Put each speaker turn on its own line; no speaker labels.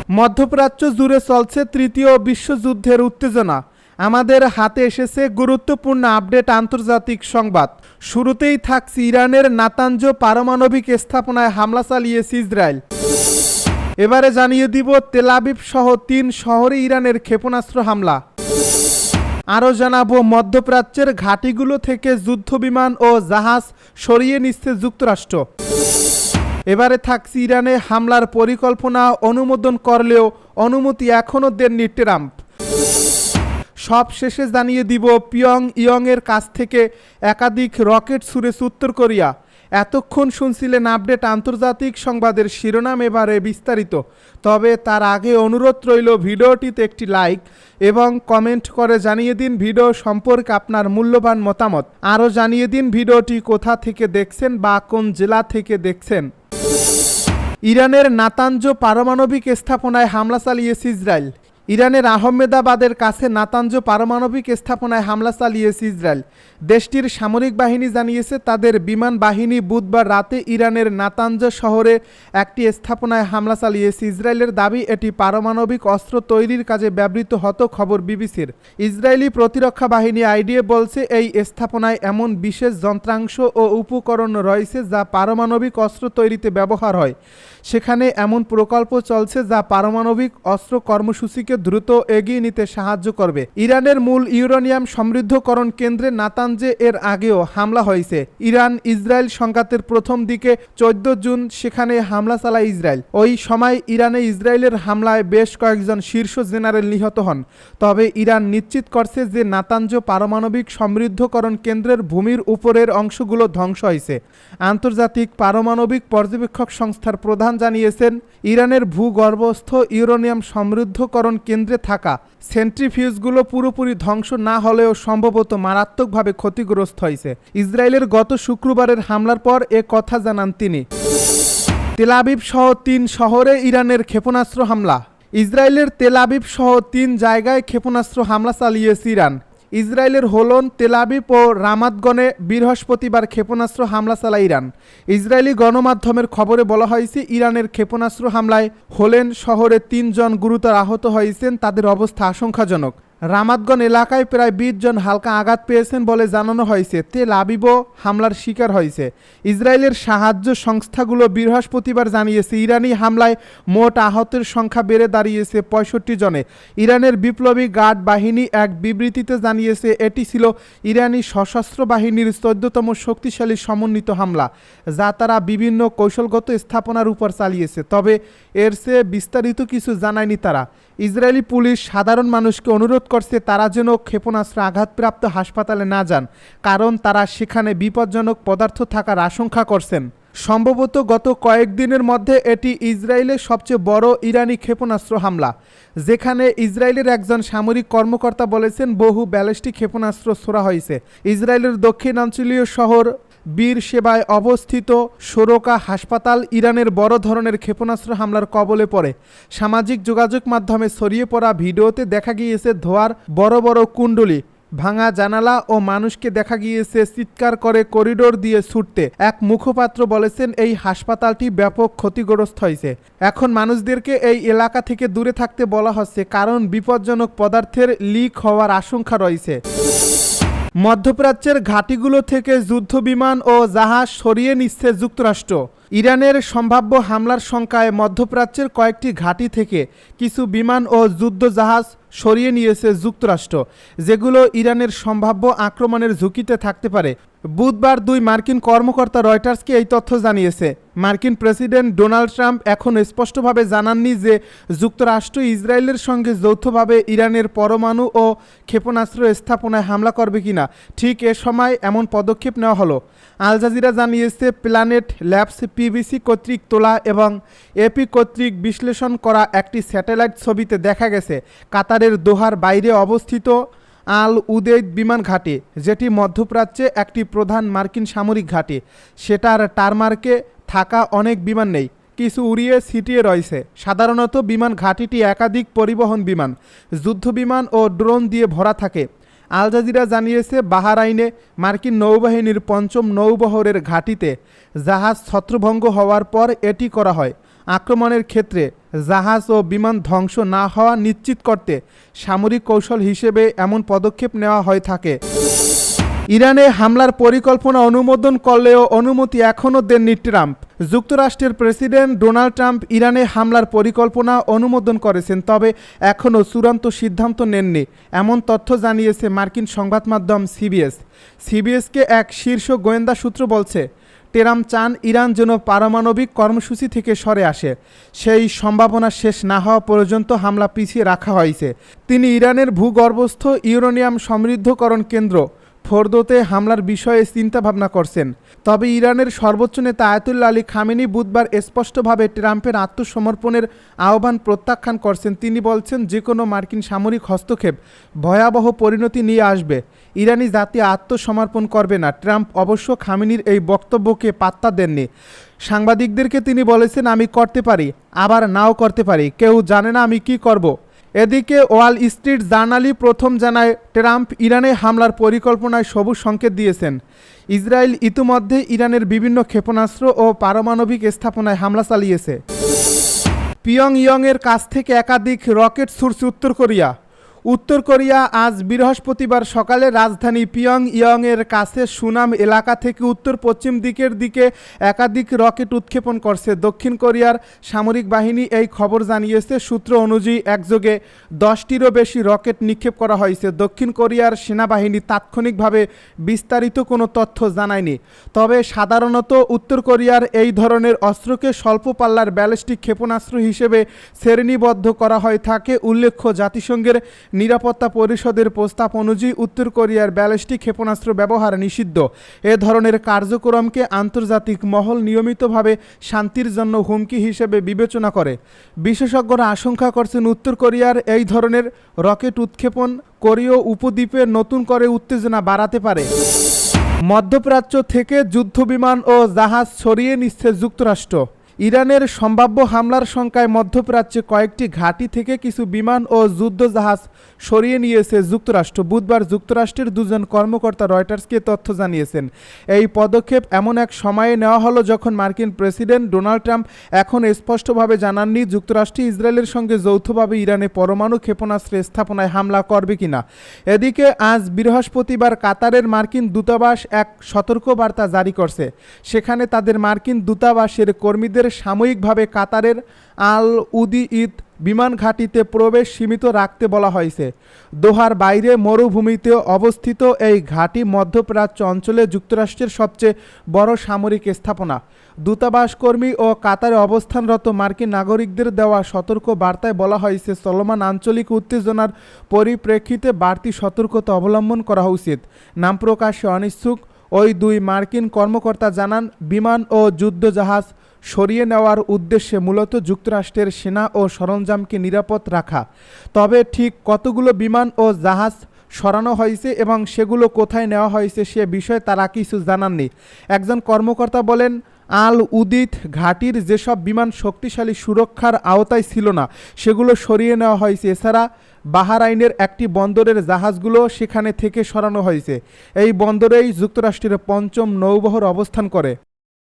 মধ্যপ্রাচ্য জুড়ে চলছে তৃতীয় বিশ্বযুদ্ধের উত্তেজনা। আমাদের হাতে এসেছে গুরুত্বপূর্ণ আপডেট আন্তর্জাতিক সংবাদ। শুরুতেই থাকছে ইরানের নাতাঞ্জ পারমাণবিক স্থাপনায় হামলা চালিয়েছে ইসরায়েল। এবারে জানিয়ে দিব তেল আবিব সহ 3 শহরে ইরানের ক্ষেপণাস্ত্র হামলা। আরও জানাবো মধ্যপ্রাচ্যের ঘাঁটিগুলো থেকে যুদ্ধবিমান ও জাহাজ সরিয়ে নিচ্ছে যুক্তরাষ্ট্র। এবারে থাকছে ইরানে হামলার পরিকল্পনা অনুমোদন করলেও অনুমতি এখনও দেননি ট্রাম্প। সব শেষে জানিয়ে দিব পিয়ং ইয়ংয়ের কাছ থেকে একাধিক রকেট ছুড়েছে উত্তর কোরিয়া। এতক্ষণ শুনছিলেন আপডেট আন্তর্জাতিক সংবাদের শিরোনাম, এবারে বিস্তারিত। তবে তার আগে অনুরোধ রইল ভিডিওটিতে একটি লাইক এবং কমেন্ট করে জানিয়ে দিন ভিডিও সম্পর্কে আপনার মূল্যবান মতামত। আরও জানিয়ে দিন ভিডিওটি কোথা থেকে দেখছেন বা কোন জেলা থেকে দেখছেন। ইরানের নাতাঞ্জ পারমাণবিক স্থাপনায় হামলা চালিয়েছে ইসরায়েল। ইরানের আহমেদাবাদের কাছে নাতাঞ্জ পারমাণবিক স্থাপনায় হামলা চালিয়েছে ইসরায়েল। দেশটির সামরিক বাহিনী জানিয়েছে তাদের বিমান বাহিনী বুধবার রাতে ইরানের নাতাঞ্জ শহরে একটি স্থাপনায় হামলা চালিয়েছে। ইসরায়েলের দাবি এটি পারমাণবিক অস্ত্র তৈরির কাজে ব্যবহৃত হতো। খবর বিবিসির। ইসরায়েলি প্রতিরক্ষা বাহিনী আইডিএ বলছে এই স্থাপনায় এমন বিশেষ যন্ত্রাংশ ও উপকরণ রয়েছে যা পারমাণবিক অস্ত্র তৈরিতে ব্যবহার হয়। সেখানে এমন প্রকল্প চলছে যা পারমাণবিক অস্ত্র কর্মসূচিকে দ্রুত এগিয়ে নিতে সাহায্য করবে। ইরানের মূল ইউরেনিয়াম সমৃদ্ধকরণ কেন্দ্রে নাতাঞ্জে এর আগেও হামলা হয়েছে। ইরান ইসরায়েল সংঘাতের প্রথম দিকে 14 জুন সেখানে হামলা চালায় ইসরায়েল। ওই সময় ইরানে ইসরায়েলের হামলায় বেশ কয়েকজন শীর্ষ জেনারেল নিহত হন। তবে ইরান নিশ্চিত করছে যে নাতাঞ্জ পারমাণবিক সমৃদ্ধকরণ কেন্দ্রের ভূমির উপরের অংশগুলো ধ্বংস হয়েছে। আন্তর্জাতিক পারমাণবিক পর্যবেক্ষক সংস্থার প্রধান জানিয়েছেন ইরানের ভূগর্ভস্থ ইউরেনিয়াম সমৃদ্ধকরণ কেন্দ্রে থাকা সেন্ট্রিফিউজগুলো পুরোপুরি ধ্বংস না হলেও সম্ভবত মারাত্মকভাবে ক্ষতিগ্রস্ত হয়েছে। ইসরায়েলের গত শুক্রবারের হামলার পর এ কথা জানান তিনি। তেল আবিব সহ 3 শহরে ইরানের ক্ষেপণাস্ত্র হামলা। ইসরায়েলের তেল আবিব সহ 3 জায়গায় ক্ষেপণাস্ত্র হামলা চালিয়েছে ইরান। ইসরায়েলের হোলন, তেল আবিব ও রামাতগণে বৃহস্পতিবার ক্ষেপণাস্ত্র হামলা চালায় ইরান। ইসরায়েলি গণমাধ্যমের খবরে বলা হয়েছে ইরানের ক্ষেপণাস্ত্র হামলায় হোলেন শহরে 3 জন গুরুতর আহত হয়েছেন, তাদের অবস্থা আশঙ্কাজনক। রামাতগণ এলাকায় প্রায় 20 জন হালকা আঘাত পেয়েছেন বলে জানানো হয়েছে। তেল আবিবও হামলার শিকার হয়েছে। ইসরায়েলের সাহায্য সংস্থাগুলো বৃহস্পতিবার জানিয়েছে ইরানি হামলায় মোট আহতের সংখ্যা বেড়ে দাঁড়িয়েছে 65 জনে। ইরানের বিপ্লবী গার্ড বাহিনী এক বিবৃতিতে জানিয়েছে এটি ছিল ইরানি সশস্ত্র বাহিনীর 14তম শক্তিশালী সমন্বিত হামলা, যা তারা বিভিন্ন কৌশলগত স্থাপনার উপর চালিয়েছে। তবে এর চেয়ে বিস্তারিত কিছু জানায়নি তারা। ইসরায়েলি পুলিশ সাধারণ মানুষকে অনুরোধ করছে তারা যেন ক্ষেপণাস্ত্র আঘাতপ্রাপ্ত হাসপাতালে না যান, কারণ তারা সেখানে বিপজ্জনক পদার্থ থাকার আশঙ্কা করছেন। সম্ভবত গত কয়েকদিনের মধ্যে এটি ইসরায়েলের সবচেয়ে বড় ইরানি ক্ষেপণাস্ত্র হামলা, যেখানে ইসরায়েলের একজন সামরিক কর্মকর্তা বলেছেন বহু ব্যালিস্টিক ক্ষেপণাস্ত্র ছোড়া হয়েছে। ইসরায়েলের দক্ষিণাঞ্চলীয় শহর বীর সেবায় অবস্থিত সোরকা হাসপাতাল ইরানের বড় ধরনের ক্ষেপণাস্ত্র হামলার কবলে পড়ে। সামাজিক যোগাযোগ মাধ্যমে ছড়িয়ে পড়া ভিডিওতে দেখা গিয়েছে ধোঁয়ার বড় বড় কুণ্ডলী, ভাঙা জানালা ও মানুষকে দেখা গিয়েছে চিৎকার করে করিডোর দিয়ে ছুটতে। এক মুখপাত্র বলেছেন এই হাসপাতালটি ব্যাপক ক্ষতিগ্রস্ত হয়েছে। এখন মানুষদেরকে এই এলাকা থেকে দূরে থাকতে বলা হচ্ছে, কারণ বিপজ্জনক পদার্থের লিক হওয়ার আশঙ্কা রয়েছে। মধ্যপ্রাচ্যের ঘাঁটিগুলো থেকে যুদ্ধবিমান ও জাহাজ সরিয়ে নিচ্ছে যুক্তরাষ্ট্র। ইরানের সম্ভাব্য হামলার শঙ্কায় মধ্যপ্রাচ্যের কয়েকটি ঘাঁটি থেকে কিছু বিমান ও যুদ্ধ জাহাজ সরিয়ে নিয়েছে যুক্তরাষ্ট্র, যেগুলো ইরানের সম্ভাব্য আক্রমণের ঝুঁকিতে থাকতে পারে। বুধবার 2 মার্কিন কর্মকর্তা রয়টার্সকে এই তথ্য জানিয়েছে। মার্কিন প্রেসিডেন্ট ডোনাল্ড ট্রাম্প এখন স্পষ্টভাবে জানাননি যে যুক্তরাষ্ট্র ইসরায়েলের সঙ্গে যৌথভাবে ইরানের পরমাণু ও ক্ষেপণাস্ত্র স্থাপনায় হামলা করবে কিনা। ঠিক এ সময় এমন পদক্ষেপ নেওয়া হলো। আল জাজিরা জানিয়েছে প্ল্যানেট ল্যাবস পিবিসি কর্তৃক তোলা এবং এপি কর্তৃক বিশ্লেষণ করা একটি স্যাটেলাইট ছবিতে দেখা গেছে কাতারের দোহার বাইরে অবস্থিত আল উদেইদ বিমান ঘাঁটি, যেটি মধ্যপ্রাচ্যে একটি প্রধান মার্কিন সামরিক ঘাঁটি। সেটার টারমার্কে থাকা অনেক বিমান নেই, কিছু উড়িয়ে ছিটিয়ে রয়েছে। সাধারণত বিমান ঘাঁটিটি একাধিক পরিবহন বিমান, যুদ্ধ বিমান ও ড্রোন দিয়ে ভরা থাকে। আল জাজিরা জানিয়েছে বাহরাইনে মার্কিন নৌবাহিনীর 5ম নৌবহরের ঘাঁটিতে জাহাজ ছত্রভঙ্গ হওয়ার পর এটি করা হয়। আক্রমণের ক্ষেত্রে জাহাজ ও বিমান ধ্বংস না হওয়া নিশ্চিত করতে সামরিক কৌশল হিসেবে এমন পদক্ষেপ নেওয়া হয়ে থাকে। ইরানে হামলার পরিকল্পনা অনুমোদন করলেও অনুমতি এখনও দেননি ট্রাম্প। যুক্তরাষ্ট্রের প্রেসিডেন্ট ডোনাল্ড ট্রাম্প ইরানে হামলার পরিকল্পনা অনুমোদন করেছেন, তবে এখনও চূড়ান্ত সিদ্ধান্ত নেননি, এমন তথ্য জানিয়েছে মার্কিন সংবাদ মাধ্যম সিবিএসকে এক শীর্ষ গোয়েন্দা সূত্র বলছে, ট্রাম্প চান ইরান যেন পারমাণবিক কর্মসূচি থেকে সরে আসে। সেই সম্ভাবনা শেষ না হওয়া পর্যন্ত হামলা পিছিয়ে রাখা হয়েছে। তিনি ইরানের ভূগর্ভস্থ ইউরেনিয়াম সমৃদ্ধকরণ কেন্দ্র ফোর্দোতে হামলার বিষয়ে চিন্তাভাবনা করছেন। তবে ইরানের সর্বোচ্চ নেতা আয়াতুল্লাহ আলী খামেনি বুধবার স্পষ্টভাবে ট্রাম্পের আত্মসমর্পণের আহ্বান প্রত্যাখ্যান করছেন। তিনি বলছেন, যে কোনো মার্কিন সামরিক হস্তক্ষেপ ভয়াবহ পরিণতি নিয়ে আসবে। ইরানি জাতি আত্মসমর্পণ করবে না। ট্রাম্প অবশ্য খামেনির এই বক্তব্যকে পাত্তা দেননি। সাংবাদিকদেরকে তিনি বলেছেন, আমি করতে পারি, আবার নাও করতে পারি, কেউ জানে না আমি কি করব। এদিকে ওয়াল স্ট্রিট জার্নালই প্রথম জানায়, ট্রাম্প ইরানে হামলার পরিকল্পনায় সবুজ সংকেত দিয়েছেন। ইসরায়েল ইতিমধ্যে ইরানের বিভিন্ন ক্ষেপণাস্ত্র ও পারমাণবিক স্থাপনায় হামলা চালিয়েছে। পিয়ংইয়ংয়ের কাছ থেকে একাধিক রকেট ছুড়ছে উত্তর কোরিয়া আজ বৃহস্পতিবার সকালে রাজধানী পিয়ংইয়ংয়ের কাছে সুনাম এলাকা থেকে উত্তর পশ্চিম দিকে একাধিক রকেট উৎক্ষেপণ করছে দক্ষিণ কোরিয়ার সামরিক বাহিনী। এই খবর জানিয়েছে। সূত্র অনুযায়ী একযোগে 10টিরও বেশি রকেট নিক্ষেপ করা হয়েছে। দক্ষিণ কোরিয়ার সেনাবাহিনী তাৎক্ষণিকভাবে বিস্তারিত কোনো তথ্য জানায়নি, তবে সাধারণত উত্তর কোরিয়ার এই ধরনের অস্ত্রকে স্বল্প পাল্লার ব্যালিস্টিক ক্ষেপণাস্ত্র হিসেবে শ্রেণীবদ্ধ করা হয়ে থাকে। উল্লেখ্য, জাতিসংঘের নিরাপত্তা পরিষদের প্রস্তাব অনুযায়ী উত্তর কোরিয়ার ব্যালিস্টিক ক্ষেপণাস্ত্র ব্যবহার নিষিদ্ধ। এ ধরনের কার্যক্রমকে আন্তর্জাতিক মহল নিয়মিতভাবে শান্তির জন্য হুমকি হিসেবে বিবেচনা করে। বিশেষজ্ঞরা আশঙ্কা করছেন, উত্তর কোরিয়ার এই ধরনের রকেট উৎক্ষেপণ কোরীয় উপদ্বীপে নতুন করে উত্তেজনা বাড়াতে পারে। মধ্যপ্রাচ্য থেকে যুদ্ধবিমান ও জাহাজ সরিয়ে নিচ্ছে যুক্তরাষ্ট্র। ইরানের সম্ভাব্য হামলার শঙ্কায় মধ্যপ্রাচ্যে কয়েকটি ঘাঁটি থেকে কিছু বিমান ও যুদ্ধজাহাজ সরিয়ে নিয়েছে যুক্তরাষ্ট্র। বুধবার যুক্তরাষ্ট্রের দুজন কর্মকর্তা রয়টার্সকে তথ্য জানিয়েছেন। এই পদক্ষেপ এমন এক সময়ে নেওয়া হলো যখন মার্কিন প্রেসিডেন্ট ডোনাল্ড ট্রাম্প এখন স্পষ্টভাবে জানাননি যুক্তরাষ্ট্র ইসরায়েলের সঙ্গে যৌথভাবে ইরানে পরমাণু ক্ষেপণাস্ত্র স্থাপনায় হামলা করবে কিনা। এদিকে আজ বৃহস্পতিবার কাতারের মার্কিন দূতাবাস এক সতর্কবার্তা জারি করছে। সেখানে তাদের মার্কিন দূতাবাসের কর্মীদের সাময়িকভাবে কাতারের আল উদিইদ বিমান ঘাঁটিতে প্রবেশ সীমিত রাখতে বলা হয়েছে। দোহার বাইরে মরুভূমিতে অবস্থিত এই ঘাঁটি মধ্যপ্রাচ্য অঞ্চলে যুক্তরাষ্ট্রের সবচেয়ে বড় সামরিক স্থাপনা। দূতাবাস কর্মী ও কাতারে অবস্থানরত মার্কিন নাগরিকদের দেওয়া সতর্ক বার্তায় বলা হয়েছে, চলমান আঞ্চলিক উত্তেজনার পরিপ্রেক্ষিতে বাড়তি সতর্কতা অবলম্বন করা উচিত। নাম প্রকাশে অনিচ্ছুক ওই দুই মার্কিন কর্মকর্তা জানান, বিমান ও যুদ্ধজাহাজ সরিয়ে নেওয়ার উদ্দেশ্যে মূলত যুক্তরাষ্ট্রের সেনা ও সরঞ্জামকে নিরাপদ রাখা। তবে ঠিক কতগুলো বিমান ও জাহাজ সরানো হয়েছে এবং সেগুলো কোথায় নেওয়া হয়েছে সে বিষয়ে তারা কিছু জানাননি। একজন কর্মকর্তা বলেন, আল উদিদ ঘাঁটির যেসব বিমান শক্তিশালী সুরক্ষার আওতায় ছিল না সেগুলো সরিয়ে নেওয়া হয়েছে। এছাড়া বাহরাইনের একটি বন্দরের জাহাজগুলো সেখানে থেকে সরানো হয়েছে। এই বন্দরেই যুক্তরাষ্ট্রের ৫ম নৌবহর অবস্থান করে।